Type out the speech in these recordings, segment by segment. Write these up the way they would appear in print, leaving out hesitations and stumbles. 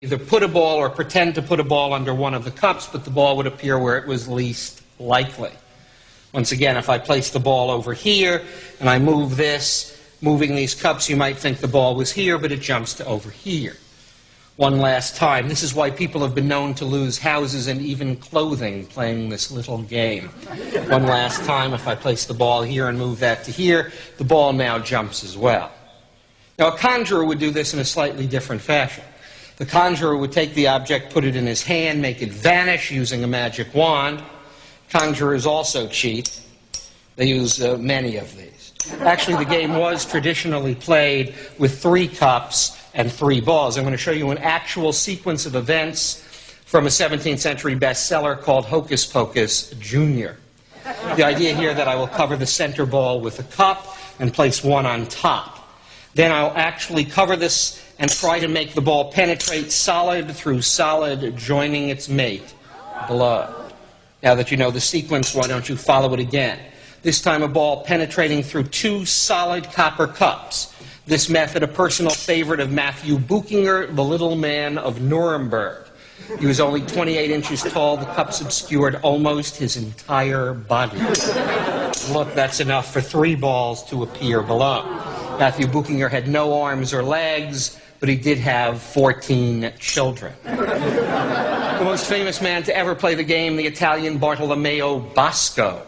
either put a ball or pretend to put a ball under one of the cups, but the ball would appear where it was least likely. Once again, if I place the ball over here and I move this, moving these cups, you might think the ball was here, but it jumps to over here. One last time. This is why people have been known to lose houses and even clothing playing this little game. One last time, if I place the ball here and move that to here, the ball now jumps as well. Now, a conjurer would do this in a slightly different fashion. The conjurer would take the object, put it in his hand, make it vanish using a magic wand. Conjurers also cheat. They use many of these. Actually, the game was traditionally played with 3 cups and 3 balls. I'm going to show you an actual sequence of events from a 17th century bestseller called Hocus Pocus Jr. The idea here that I will cover the center ball with a cup and place one on top. Then I'll actually cover this and try to make the ball penetrate solid through solid, joining its mate below. Now that you know the sequence, why don't you follow it again? This time a ball penetrating through 2 solid copper cups. This method, a personal favorite of Matthew Buchinger, the little man of Nuremberg. He was only 28 inches tall. The cups obscured almost his entire body. Look, that's enough for 3 balls to appear below. Matthew Buchinger had no arms or legs, but he did have 14 children. The most famous man to ever play the game, the Italian Bartolomeo Bosco.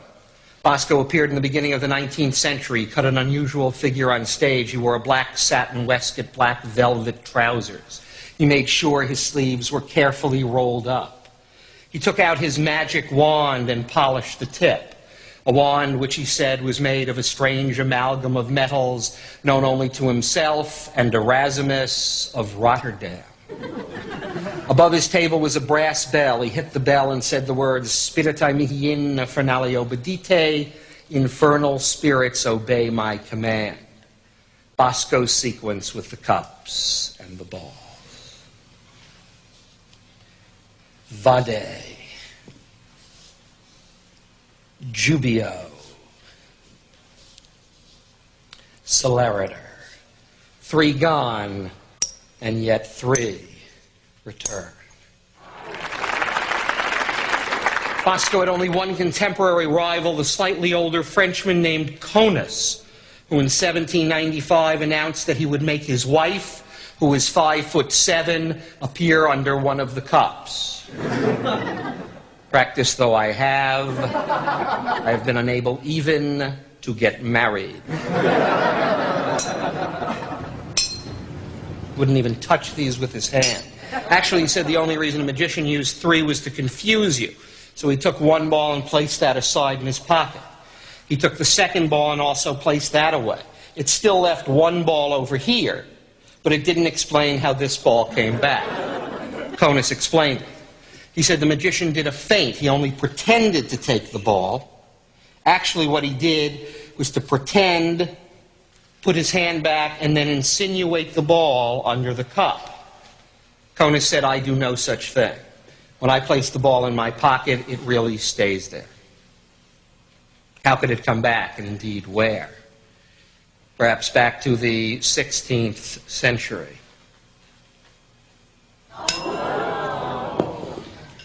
Bosco appeared in the beginning of the 19th century. He cut an unusual figure on stage. He wore a black satin waistcoat, black velvet trousers. He made sure his sleeves were carefully rolled up. He took out his magic wand and polished the tip. A wand which he said was made of a strange amalgam of metals known only to himself and Erasmus of Rotterdam. Above his table was a brass bell. He hit the bell and said the words, "Spiritae mihi in infernali obedite, infernal spirits obey my command." Bosco's sequence with the cups and the balls. Vade. Jubio. Celerator. 3 gone, and yet 3 return. Bosco had only one contemporary rival, the slightly older Frenchman named Conus, who in 1795 announced that he would make his wife, who was 5'7", appear under one of the cups. Practice though I have been unable even to get married. Wouldn't even touch these with his hand. Actually, he said the only reason a magician used 3 was to confuse you. So he took 1 ball and placed that aside in his pocket. He took the 2nd ball and also placed that away. It still left 1 ball over here, but it didn't explain how this ball came back. Conus explained it. He said the magician did a feint. He only pretended to take the ball. Actually, what he did was to pretend, put his hand back, and then insinuate the ball under the cup. Conus said, "I do no such thing. When I place the ball in my pocket, it really stays there." How could it come back, and indeed where? Perhaps back to the 16th century.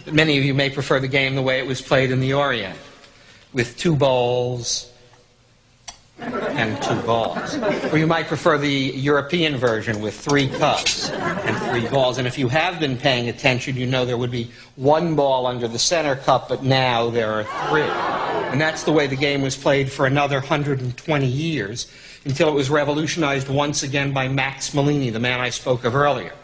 But many of you may prefer the game the way it was played in the Orient, with 2 balls and 2 balls. Or you might prefer the European version with 3 cups and 3 balls. And if you have been paying attention, you know there would be 1 ball under the center cup, but now there are 3. And that's the way the game was played for another 120 years, until it was revolutionized once again by Max Malini, the man I spoke of earlier.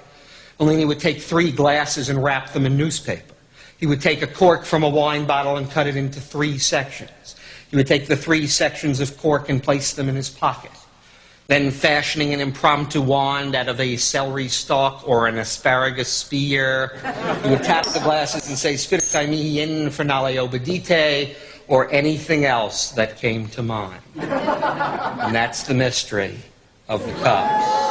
Malini would take 3 glasses and wrap them in newspaper. He would take a cork from a wine bottle and cut it into 3 sections. He would take the 3 sections of cork and place them in his pocket. Then, fashioning an impromptu wand out of a celery stalk or an asparagus spear, he would tap the glasses and say, "Spiritae mihi infernali obedite," or anything else that came to mind. And that's the mystery of the cups.